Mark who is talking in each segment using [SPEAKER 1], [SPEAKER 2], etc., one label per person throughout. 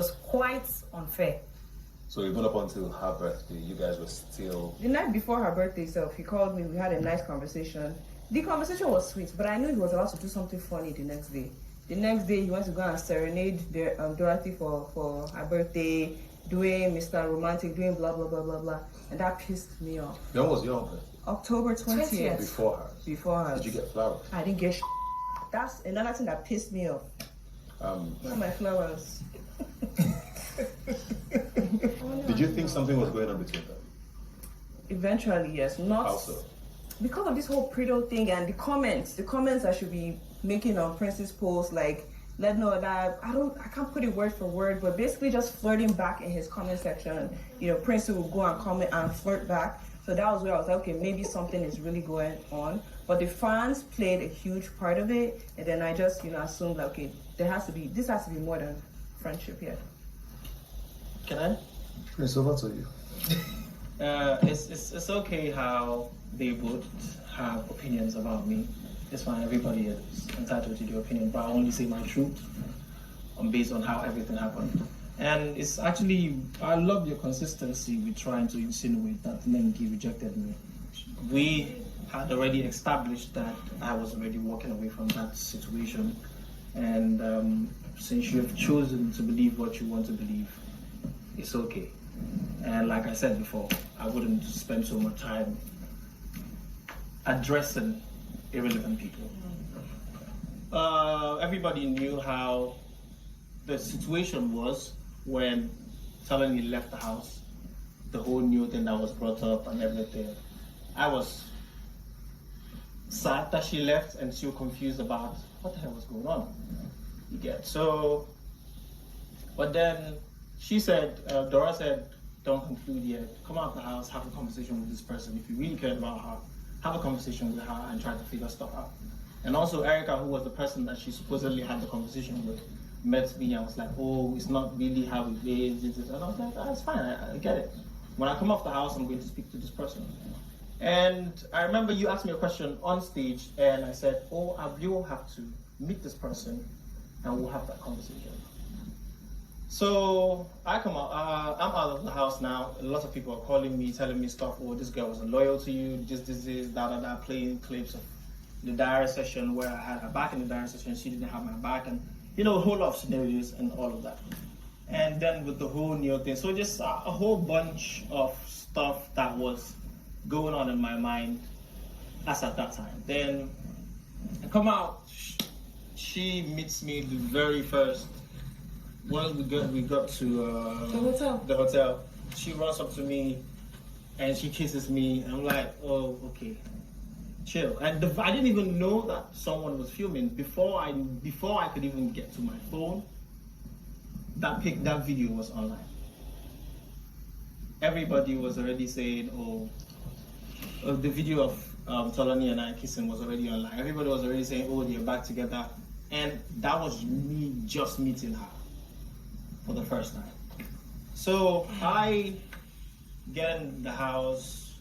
[SPEAKER 1] was quite unfair.
[SPEAKER 2] So even up until her birthday, you guys were still...
[SPEAKER 1] The night before her birthday itself, he called me, we had a nice conversation. The conversation was sweet, but I knew he was about to do something funny the next day. The next day, he went to go and serenade Dorothy for her birthday, doing Mr. Romantic, doing blah, blah, blah, blah, blah. And that pissed me off.
[SPEAKER 2] When was your birthday?
[SPEAKER 1] October 20th.
[SPEAKER 2] Before her?
[SPEAKER 1] Before her.
[SPEAKER 2] Did you get flowers?
[SPEAKER 1] I didn't get That's another thing that pissed me off. Where are my flowers?
[SPEAKER 2] Did you think something was going on between them?
[SPEAKER 1] Eventually, yes. Not
[SPEAKER 2] How so?
[SPEAKER 1] Because of this whole Prido thing and the comments I should be making on Prince's post, like, let know that I can't put it word for word, but basically just flirting back in his comment section. You know, Prince will go and comment and flirt back. So that was where I was like, okay, maybe something is really going on. But the fans played a huge part of it, and then I just, assumed like, okay, this has to be more than friendship here.
[SPEAKER 3] Can I?
[SPEAKER 2] Prince, over to you.
[SPEAKER 3] It's okay how they would have opinions about me. It's fine, everybody is entitled to their opinion, but I only say my truth based on how everything happened. And it's actually, I love your consistency with trying to insinuate that Nengi rejected me. We had already established that I was already walking away from that situation. And since you have chosen to believe what you want to believe, it's okay. And like I said before, I wouldn't spend so much time addressing irrelevant people. Everybody knew how the situation was when Salani left the house, the whole new thing that was brought up and everything. I was sad that she left and still confused about what the hell was going on. You get so, but then she said, Dora said, don't conclude yet. Come out of the house, have a conversation with this person. If you really cared about her, have a conversation with her and try to figure stuff out. And also Erica, who was the person that she supposedly had the conversation with, met me and was like, oh, it's not really how it is. And I was like, oh, it's fine, I get it. When I come off the house, I'm going to speak to this person. And I remember you asked me a question on stage and I said, oh, I will have to meet this person and we'll have that conversation. So I come out, I'm out of the house now. A lot of people are calling me, telling me stuff. Oh, this girl wasn't loyal to you. This, that, playing clips of the diary session where I had her back in the diary session. She didn't have my back, and a whole lot of scenarios and all of that. And then with the whole new thing, so just a whole bunch of stuff that was going on in my mind as at that time. Then I come out. She meets me the very first. Once we got to the hotel, she runs up to me and she kisses me. And I'm like, oh, okay, chill. And I didn't even know that someone was filming before I could even get to my phone. That video was online. Everybody was already saying, oh, the video of Tolani and I kissing was already online. Everybody was already saying, oh, they're back together. And that was me just meeting her for the first time. So I get in the house.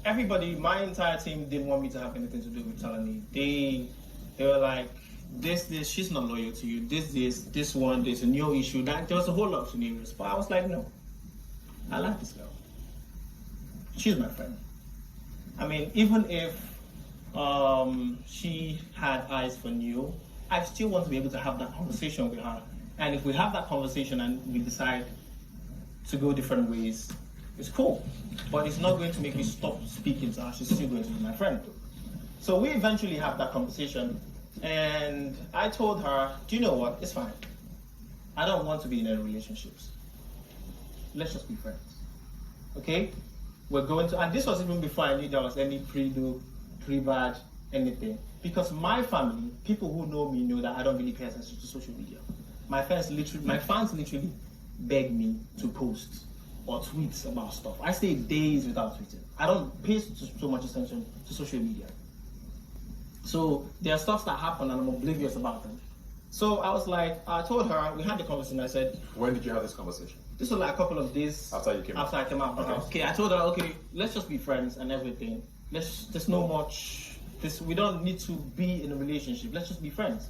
[SPEAKER 3] Everybody, my entire team didn't want me to have anything to do with Talani. They were like, this, she's not loyal to you. This one, there's a new issue. There was a whole lot of scenarios. But I was like, no, I like this girl. She's my friend. I mean, even if she had eyes for new, I still want to be able to have that conversation with her. And if we have that conversation and we decide to go different ways, it's cool. But it's not going to make me stop speaking to her. She's still going to be my friend. So we eventually have that conversation. And I told her, do you know what? It's fine. I don't want to be in any relationships. Let's just be friends. Okay? We're going to, and this was even before I knew there was any pre-do, pre-bad, anything. Because my family, people who know me know that I don't really pay attention to social media. My fans literally beg me to post or tweet about stuff. I stay days without tweeting. I don't pay so much attention to social media. So there are stuff that happen and I'm oblivious about them. So I was like, I told her, we had the conversation, I said...
[SPEAKER 2] When did you have this conversation?
[SPEAKER 3] This was like a couple of days
[SPEAKER 2] after I came out of
[SPEAKER 3] the house. Okay, I told her, okay, let's just be friends and everything. There's no much, we don't need to be in a relationship. Let's just be friends,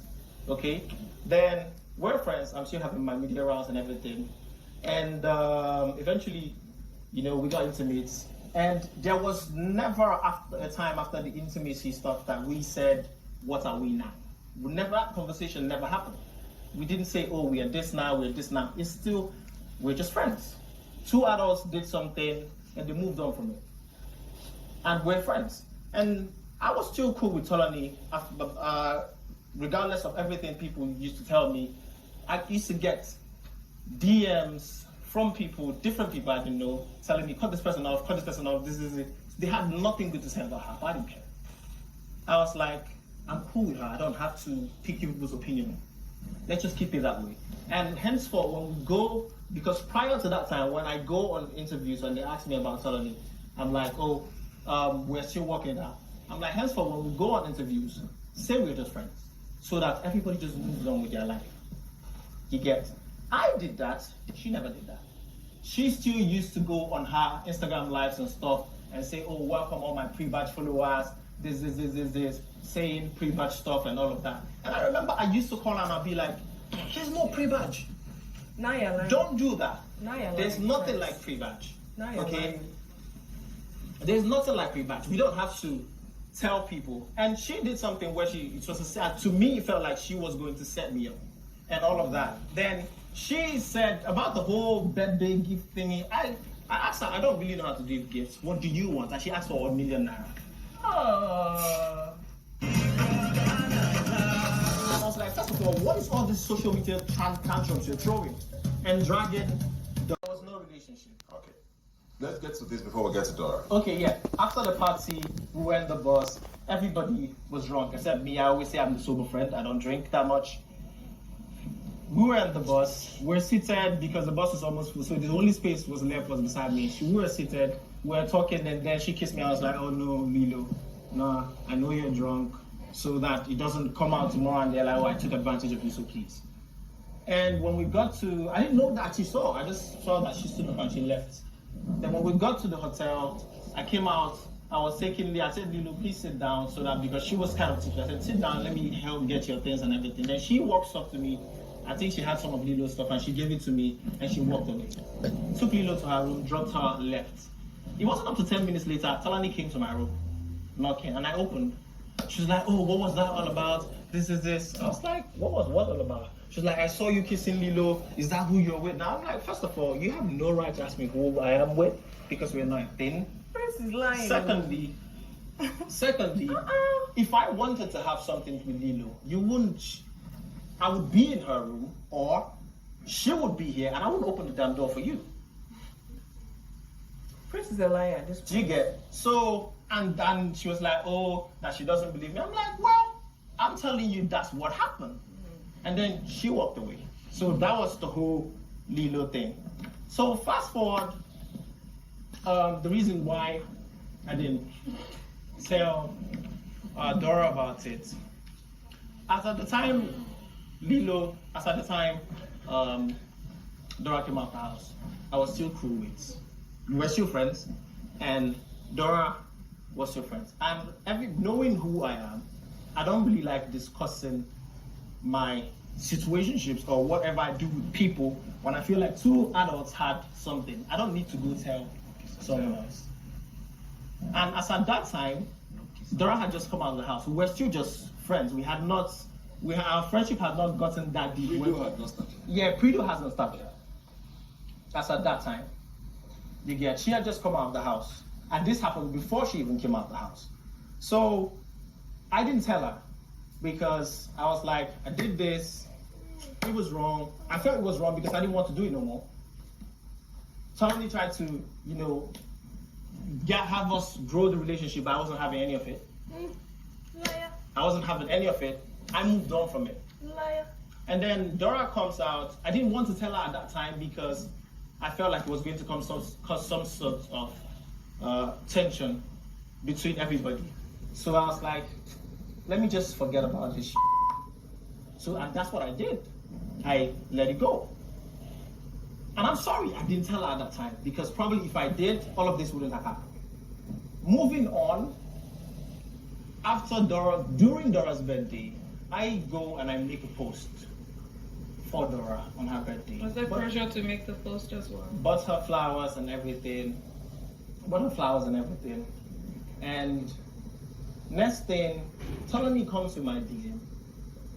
[SPEAKER 3] okay? Then we're friends. I'm still having my media rounds and everything. And eventually, we got intimate. And there was never a time after the intimacy stuff that we said, what are we now? That conversation never happened. We didn't say, oh, we are this now, we're this now. It's still, we're just friends. Two adults did something and they moved on from it. And we're friends. And I was still cool with Tolani, regardless of everything people used to tell me. I used to get DMs from people, different people I didn't know, telling me, cut this person off, this is it. They had nothing good to say about her, but I didn't care. I was like, I'm cool with her, I don't have to pick people's opinion. Let's just keep it that way. And henceforth, when we go, because prior to that time, when I go on interviews and they ask me about Tolani, I'm like, we're still working it out. I'm like, henceforth, when we go on interviews, say we're just friends, so that everybody just moves on with their life. You get? I did that, she never did that. She still used to go on her Instagram lives and stuff and say, oh, welcome all my pre-batch followers, this, saying pre-batch stuff and all of that. And I remember I used to call her and I'd be like, there's no pre-batch.
[SPEAKER 1] Now you're lying.
[SPEAKER 3] Don't do that.
[SPEAKER 1] Now you're
[SPEAKER 3] There's
[SPEAKER 1] lying.
[SPEAKER 3] nothing like pre-batch.
[SPEAKER 1] Now you're
[SPEAKER 3] okay?
[SPEAKER 1] lying.
[SPEAKER 3] There's nothing like pre-batch. We don't have to tell people. And she did something where to me, it felt like she was going to set me up and all of that. Then she said about the whole birthday gift thingy. I asked her, I don't really know how to give gifts. What do you want? And she asked for 1 million naira. I was like, first of all, what is all this social media tantrums you're throwing and dragging? There was no relationship.
[SPEAKER 2] Okay. Let's get to this before we get to Dora.
[SPEAKER 3] Okay, yeah. After the party, we were in the bus. Everybody was drunk except me. I always say I'm the sober friend. I don't drink that much. We were at the bus. We're seated because the bus was almost full, so the only space was left was beside me. We were seated. We were talking, and then she kissed me. I was like, "Oh no, Lilo, nah. I know you're drunk, so that it doesn't come out tomorrow." And they're like, "Oh, I took advantage of you, so please." And when we got to, I didn't know that she saw. I just saw that she stood up and she left. Then when we got to the hotel, I came out. I was taking Lee. I said, Lilo, please sit down, so that because she was kind of tipsy. I said, sit down. Let me help get your things and everything. Then she walks up to me. I think she had some of Lilo's stuff and she gave it to me and she walked away. Took Lilo to her room, dropped her, left. It wasn't up to 10 minutes later, Talani came to my room, knocking, and I opened. She was like, oh, what was that all about? This is this. I was like, what was what all about? She was like, I saw you kissing Lilo. Is that who you're with? Now I'm like, first of all, you have no right to ask me who I am with because we're not a thing.
[SPEAKER 1] Prince is lying.
[SPEAKER 3] Secondly, if I wanted to have something with Lilo, you wouldn't. I would be in her room, or she would be here, and I wouldn't open the damn door for you.
[SPEAKER 1] Prince is a liar at this point.
[SPEAKER 3] Do you get? So, and she was like, oh, that she doesn't believe me. I'm like, well, I'm telling you that's what happened. And then she walked away. So that was the whole Lilo thing. So fast forward, the reason why I didn't tell Dora about it, at the time Dora came out the house, I was still cool with. We were still friends, and Dora was still friends. And knowing who I am, I don't really like discussing my situationships or whatever I do with people when I feel like two adults had something. I don't need to go tell someone else. And as at that time, Dora had just come out of the house. We were still just friends. Our friendship had not gotten that deep.
[SPEAKER 2] Predo had not started.
[SPEAKER 3] Yeah, Predo hasn't started. That's at that time. You get, she had just come out of the house. And this happened before she even came out of the house. So I didn't tell her because I was like, I did this, it was wrong. I felt it was wrong because I didn't want to do it no more. So I only tried to, have us grow the relationship, but I wasn't having any of it.
[SPEAKER 1] Liar.
[SPEAKER 3] I wasn't having any of it. I moved on from it.
[SPEAKER 1] Liar.
[SPEAKER 3] And then Dora comes out. I didn't want to tell her at that time because I felt like it was going to cause some sort of tension between everybody. So I was like, let me just forget about this. So, and that's what I did. I let it go. And I'm sorry I didn't tell her at that time because probably if I did, all of this wouldn't have happened. Moving on, during Dora's birthday, I go and I make a post for Dora on her birthday.
[SPEAKER 4] Was there pressure to make the post as well?
[SPEAKER 3] Bought her flowers and everything. And next thing, Tolani comes to my DM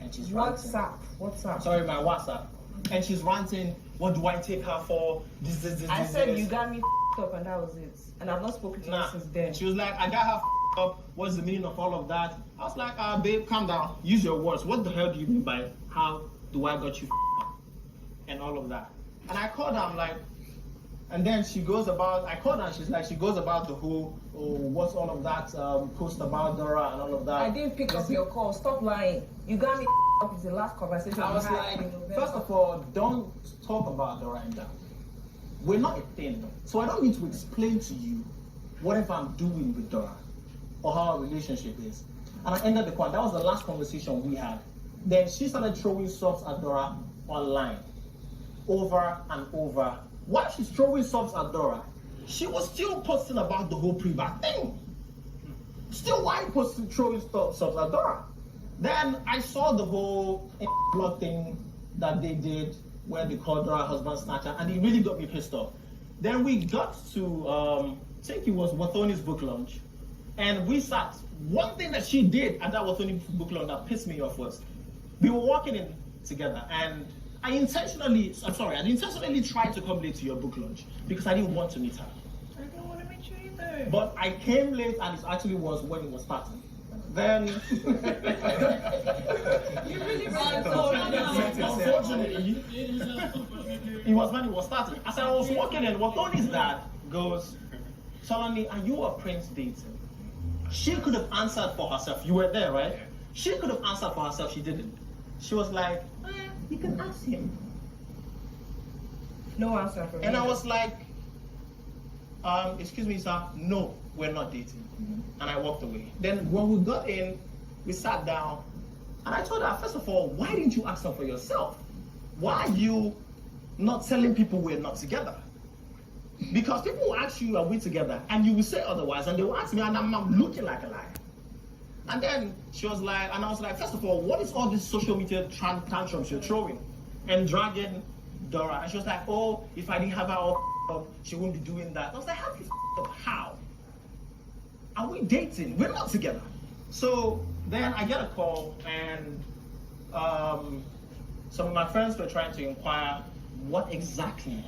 [SPEAKER 3] and she's ranting.
[SPEAKER 1] WhatsApp.
[SPEAKER 3] Sorry, my WhatsApp. And she's ranting, what do I take her for? This.
[SPEAKER 1] I said you got me up and that was it. And I've not spoken to her since then.
[SPEAKER 3] She was like, I got her up. What's the meaning of all of that? I was like, babe, calm down. Use your words. What the hell do you mean by how do I got you up? And all of that. And I called her, I'm like, and then she goes about, I called her and she's like, she goes about the whole, what's all of that post about Dora and all of that.
[SPEAKER 1] I didn't pick up your call. Stop lying. You got me up with the last conversation.
[SPEAKER 3] I was like, first of all, don't talk about Dora and that. We're not a thing, so I don't need to explain to you whatever I'm doing with Dora or how our relationship is. And I ended the call. That was the last conversation we had. Then she started throwing subs at Dora online, over and over. While she's throwing subs at Dora, she was still posting about the whole pre-back thing. Still, why posting throwing subs at Dora? Then I saw the whole blog thing that they did where they called Dora husband snatcher, and it really got me pissed off. Then we got to, I think it was Wathoni's book launch, and we sat. One thing that she did at that Wathoni book launch that pissed me off was, we were walking in together, and I intentionally tried to come late to your book launch because I didn't want to meet her.
[SPEAKER 4] I don't want to meet you either.
[SPEAKER 3] But I came late, and it actually was when it was starting. Then, unfortunately, it was when it was starting. As I was walking in, Wathoni's dad goes, Solani, are you a prince dating? She could have answered for herself. You were there, right? She could have answered for herself. She didn't. She was like, you can ask him.
[SPEAKER 1] No answer for me.
[SPEAKER 3] And I was like, excuse me, sir. No, we're not dating. And I walked away. Then when we got in, we sat down, and I told her, first of all, why didn't you ask her for yourself? Why are you not telling people we're not together? Because people will ask you, are we together? And you will say otherwise, and they will ask me, and I'm looking like a liar. And then she was like, and I was like, first of all, what is all this social media tantrums you're throwing and dragging Dora? And she was like, oh, if I didn't have her all up, she wouldn't be doing that. I was like, how you up? How? Are we dating? We're not together. So then I get a call, and some of my friends were trying to inquire what exactly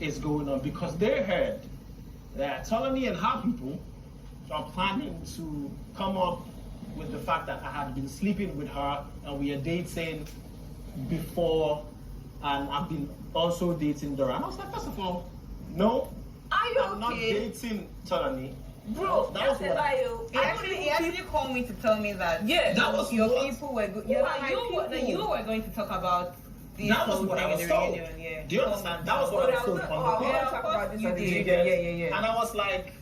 [SPEAKER 3] is going on, because they heard that Tolani and her people are planning to come up with the fact that I had been sleeping with her and we are dating before, and I've been also dating Dora. And I was like, first of all, no,
[SPEAKER 1] are you
[SPEAKER 3] I'm not dating Tolani.
[SPEAKER 1] Bro,
[SPEAKER 3] that was what
[SPEAKER 4] He actually called me to tell me that.
[SPEAKER 1] Yeah,
[SPEAKER 3] that was
[SPEAKER 4] your
[SPEAKER 3] what,
[SPEAKER 4] people were good. You were going to talk about this
[SPEAKER 3] that was
[SPEAKER 4] whole
[SPEAKER 3] what
[SPEAKER 4] thing
[SPEAKER 3] I was
[SPEAKER 4] in the
[SPEAKER 3] told.
[SPEAKER 4] reunion. Yeah.
[SPEAKER 3] Do you understand? That was what I was told on the call.
[SPEAKER 1] Talk about this
[SPEAKER 4] You
[SPEAKER 1] at the
[SPEAKER 4] did.
[SPEAKER 1] vegan. Yeah.
[SPEAKER 3] And I was like,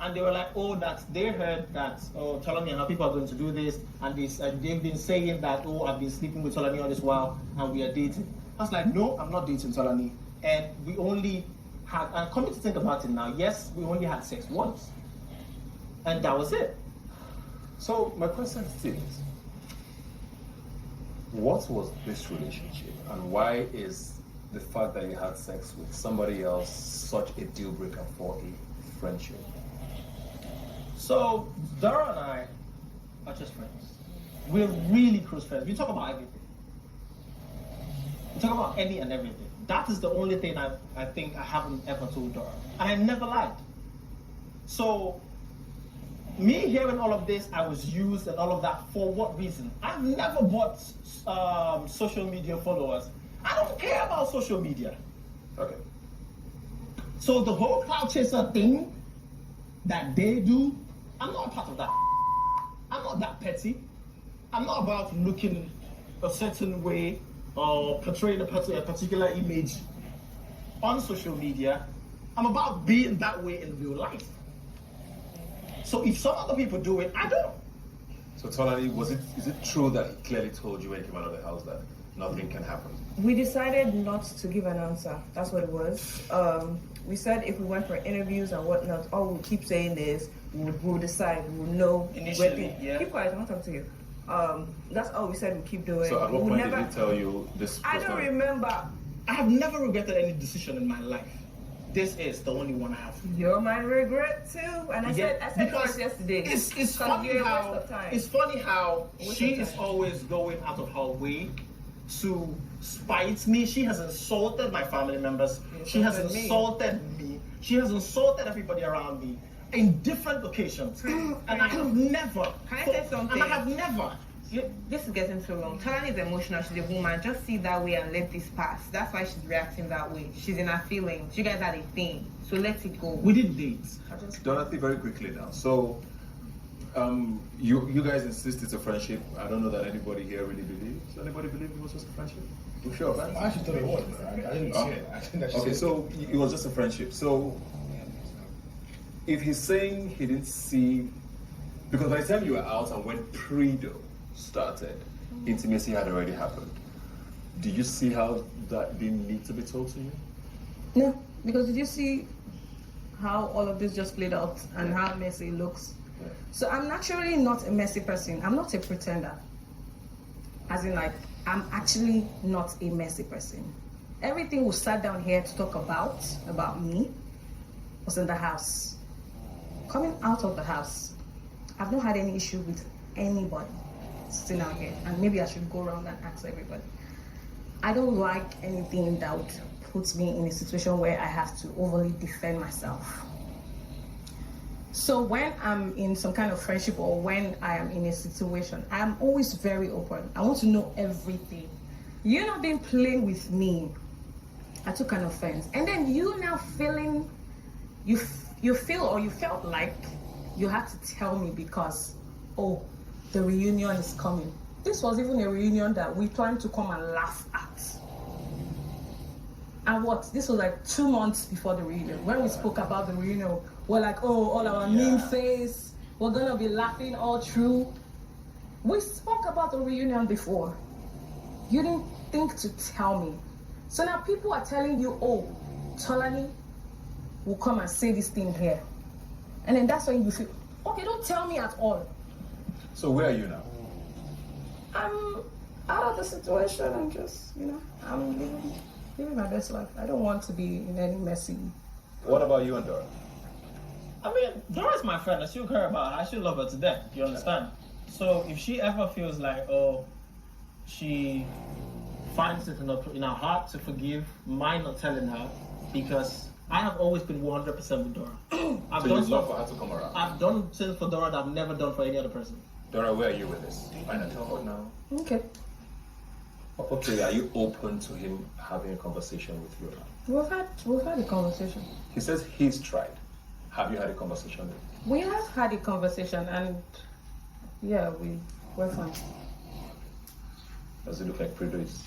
[SPEAKER 3] and they were like, oh, that they heard that, oh, Tolani and her people are going to do this, and this, they've been saying that, oh, I've been sleeping with Tolani all this while, and we are dating. I was like, no, I'm not dating Tolani. And we only had, and coming to think about it now, yes, we only had sex once. And that was it.
[SPEAKER 2] So my question still is, what was this relationship, and why is the fact that you had sex with somebody else such a deal breaker for a friendship?
[SPEAKER 3] So Dara and I are just friends. We're really close friends. We talk about everything. We talk about any and everything. That is the only thing I think I haven't ever told Dara. And I never lied. So me hearing all of this, I was used and all of that, for what reason? I've never bought social media followers. I don't care about social media.
[SPEAKER 2] Okay.
[SPEAKER 3] So the whole cloud chaser thing that they do, I'm not a part of that. I'm not that petty. I'm not about looking a certain way or portraying a particular image on social media. I'm about being that way in real life. So if some other people do it, I don't.
[SPEAKER 2] So Tolani, is it true that he clearly told you when he came out of the house that nothing can happen?
[SPEAKER 1] We decided not to give an answer. That's what it was. We said if we went for interviews and whatnot, all we'll keep saying is we'll decide, we'll know.
[SPEAKER 3] Initially, yeah.
[SPEAKER 1] Keep quiet, I'm not talking to you. That's all we said we keep doing.
[SPEAKER 2] So at what
[SPEAKER 1] We
[SPEAKER 2] point
[SPEAKER 1] never-
[SPEAKER 2] did he tell you this?
[SPEAKER 1] I
[SPEAKER 2] was
[SPEAKER 1] don't
[SPEAKER 2] not-
[SPEAKER 1] remember.
[SPEAKER 3] I have never regretted any decision in my life. This is the only one I have.
[SPEAKER 1] You're my regret too. And I said
[SPEAKER 3] because
[SPEAKER 1] yours yesterday.
[SPEAKER 3] It's
[SPEAKER 1] 'Cause
[SPEAKER 3] funny
[SPEAKER 1] you're a
[SPEAKER 3] how
[SPEAKER 1] waste of time.
[SPEAKER 3] it's funny how
[SPEAKER 1] Waste
[SPEAKER 3] she
[SPEAKER 1] of
[SPEAKER 3] is
[SPEAKER 1] time.
[SPEAKER 3] always going out of her way to spite me. She has insulted my family members. She has
[SPEAKER 1] Insulted me.
[SPEAKER 3] insulted me. She has insulted everybody around me in different occasions. And I have never.
[SPEAKER 4] Can I say something?
[SPEAKER 3] And I have never.
[SPEAKER 4] This is getting too long. Talani is emotional. She's a woman. Just see that way and let this pass. That's why she's reacting that way. She's in her feelings. You guys had a thing. So let it go.
[SPEAKER 3] We did date.
[SPEAKER 2] Dorothy, very quickly now. So, you guys insist it's a friendship. I don't know that anybody here really believes. Does anybody believe it was just a friendship? You sure, man?
[SPEAKER 5] I actually thought it was, but I didn't see it. I think that's
[SPEAKER 2] Okay, so it was just a friendship. So, if he's saying he didn't see, because by the time you were out and when Predo started, intimacy had already happened. Do you see how that didn't need to be told to you?
[SPEAKER 1] No, because did you see how all of this just played out and how messy it looks?
[SPEAKER 2] Yeah.
[SPEAKER 1] So I'm naturally not a messy person. I'm not a pretender. As in, like, I'm actually not a messy person. Everything we sat down here to talk about me, was in the house. Coming out of the house, I've not had any issue with anybody sitting out here. And maybe I should go around and ask everybody. I don't like anything that would put me in a situation where I have to overly defend myself. So when I'm in some kind of friendship or when I am in a situation, I'm always very open. I want to know everything. You not being playing with me, I took an offense. And then you now feeling, you feel or you felt like you had to tell me because, oh, the reunion is coming. This was even a reunion that we planned to come and laugh at. And what? This was like 2 months before the reunion. When we spoke about the reunion, we're like, oh, all our mean face, we're gonna be laughing all through. We spoke about the reunion before. You didn't think to tell me. So now people are telling you, oh, Tolani will come and say this thing here. And then that's when you feel, okay, don't tell me at all.
[SPEAKER 2] So where are you now?
[SPEAKER 1] I'm out of the situation and just, I'm living my best life. I don't want to be in any messy.
[SPEAKER 2] What about you and Dora?
[SPEAKER 3] I mean, Dora's my friend. I still care about her. I still love her to death. You understand? So if she ever feels like, oh, she finds it in her heart to forgive my not telling her, because I have always been 100% with Dora.
[SPEAKER 2] So you'd love for her to come around?
[SPEAKER 3] I've done things for Dora that I've never done for any other person.
[SPEAKER 2] Dora, where are you with this? Finally.
[SPEAKER 5] now.
[SPEAKER 1] Okay.
[SPEAKER 2] Okay, are you open to him having a conversation with you now?
[SPEAKER 1] We've had a conversation.
[SPEAKER 2] He says he's tried. Have you had a conversation with him?
[SPEAKER 1] We have had a conversation and yeah, we're fine.
[SPEAKER 2] Does it look like Predo is